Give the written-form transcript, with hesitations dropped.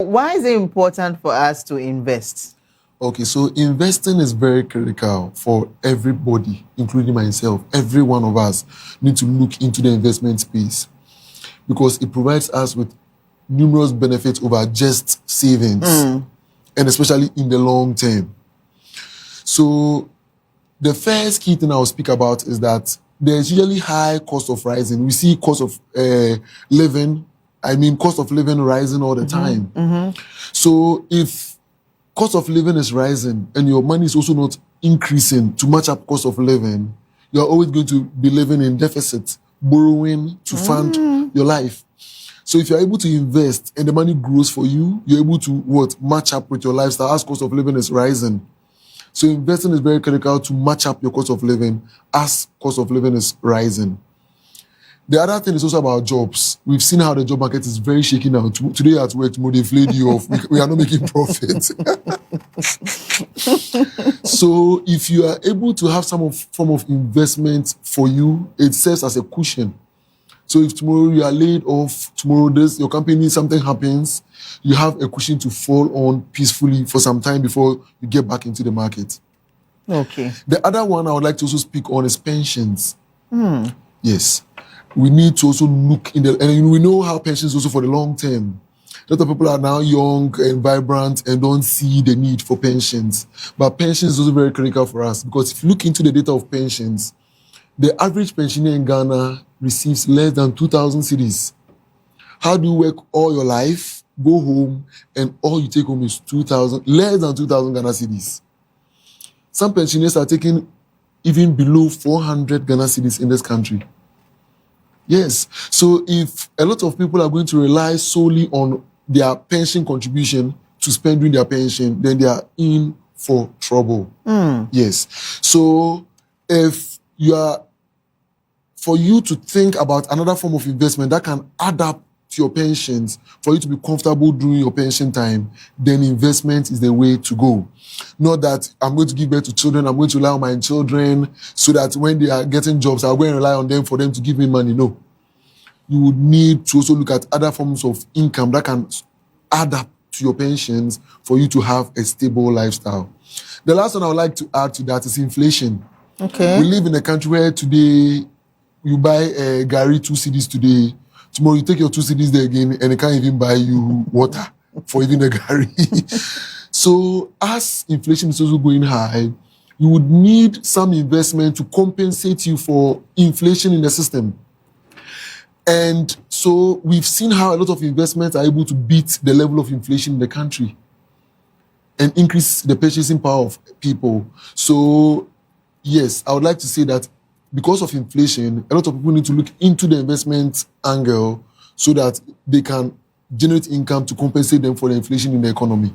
Why is it important for us to invest? Okay, so investing is very critical for everybody, including myself. Every one of us need to look into the investment space because it provides us with numerous benefits over just savings, and especially in the long term. So the first key thing I'll speak about is that there's usually high cost of rising. We see cost of living rising all the time. So if cost of living is rising and your money is also not increasing to match up cost of living, you're always going to be living in deficit, borrowing to fund your life. So if you're able to invest and the money grows for you, you're able to match up with your lifestyle as cost of living is rising. So investing is very critical to match up your cost of living as cost of living is rising. The other thing is also about jobs. We've seen how the job market is very shaky now. Today at work, tomorrow they flayed you off. We are not making profit. So if you are able to have some form of investment for you, it serves as a cushion. So if tomorrow you are laid off, tomorrow your company, something happens, you have a cushion to fall on peacefully for some time before you get back into the market. Okay. The other one I would like to also speak on is pensions. Yes. We need to also look and we know how pensions also for the long term. A lot of people are now young and vibrant and don't see the need for pensions. But pensions is also very critical for us because if you look into the data of pensions, the average pensioner in Ghana receives less than 2,000 cedis. How do you work all your life, go home, and all you take home is less than 2,000 Ghana cedis? Some pensioners are taking even below 400 Ghana cedis in this country. Yes. So if a lot of people are going to rely solely on their pension contribution to spend during their pension, then they are in for trouble. Yes. So for you to think about another form of investment that can add up to your pensions, for you to be comfortable during your pension time, then investment is the way to go. Not that I'm going to give birth to children, I'm going to rely on my children so that when they are getting jobs, I'll go and rely on them for them to give me money. No. You would need to also look at other forms of income that can add up to your pensions for you to have a stable lifestyle. The last one I would like to add to that is inflation. Okay. We live in a country where today you buy a Gary 2 cedis today, tomorrow you take your 2 cedis there again and it can't even buy you water for even a Gary. So as inflation is also going high, you would need some investment to compensate you for inflation in the system. And so we've seen how a lot of investments are able to beat the level of inflation in the country and increase the purchasing power of people. So yes, I would like to say that because of inflation, a lot of people need to look into the investment angle so that they can generate income to compensate them for the inflation in the economy.